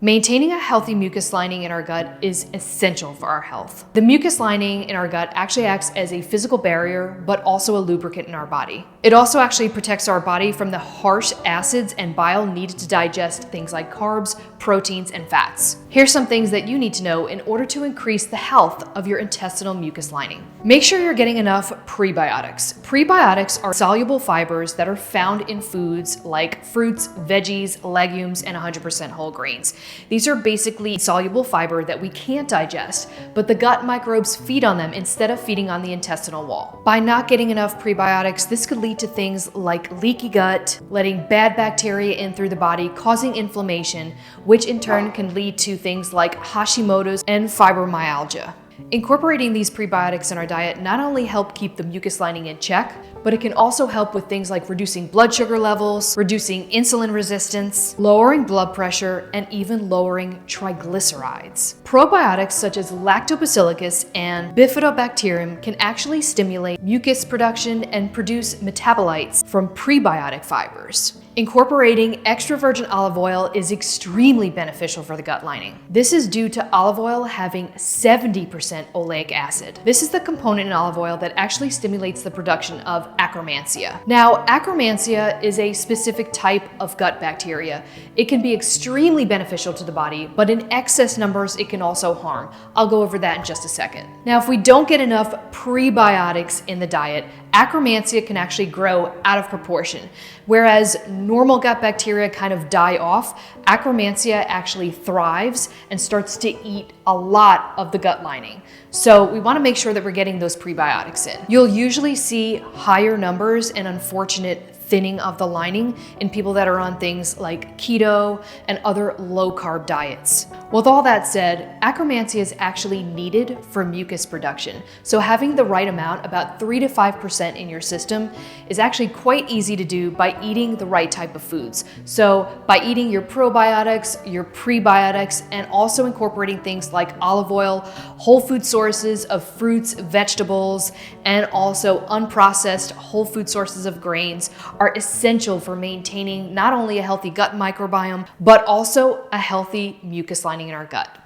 Maintaining a healthy mucus lining in our gut is essential for our health. The mucus lining in our gut actually acts as a physical barrier, but also a lubricant in our body. It also actually protects our body from the harsh acids and bile needed to digest things like carbs, proteins, and fats. Here's some things that you need to know in order to increase the health of your intestinal mucus lining. Make sure you're getting enough prebiotics. Prebiotics are soluble fibers that are found in foods like fruits, veggies, legumes, and 100% whole grains. These are basically soluble fiber that we can't digest, but the gut microbes feed on them instead of feeding on the intestinal wall. By not getting enough prebiotics, this could lead to things like leaky gut, letting bad bacteria in through the body, causing inflammation, which in turn can lead to things like Hashimoto's and fibromyalgia. Incorporating these prebiotics in our diet not only help keep the mucus lining in check, but it can also help with things like reducing blood sugar levels, reducing insulin resistance, lowering blood pressure, and even lowering triglycerides. Probiotics such as Lactobacillus and Bifidobacterium can actually stimulate mucus production and produce metabolites from prebiotic fibers. Incorporating extra virgin olive oil is extremely beneficial for the gut lining. This is due to olive oil having 70% oleic acid. This is the component in olive oil that actually stimulates the production of Akkermansia. Now, Akkermansia is a specific type of gut bacteria. It can be extremely beneficial to the body, but in excess numbers, it can also harm. I'll go over that in just a second. Now, if we don't get enough prebiotics in the diet, Akkermansia can actually grow out of proportion. Whereas normal gut bacteria kind of die off, Akkermansia actually thrives and starts to eat a lot of the gut lining. So we want to make sure that we're getting those prebiotics in. You'll usually see higher numbers and unfortunate thinning of the lining in people that are on things like keto and other low-carb diets. With all that said, Akkermansia is actually needed for mucus production. So having the right amount, about 3 to 5% in your system, is actually quite easy to do by eating the right type of foods. So by eating your probiotics, your prebiotics, and also incorporating things like olive oil, whole food sources of fruits, vegetables, and also unprocessed whole food sources of grains are essential for maintaining not only a healthy gut microbiome, but also a healthy mucus lining in our gut.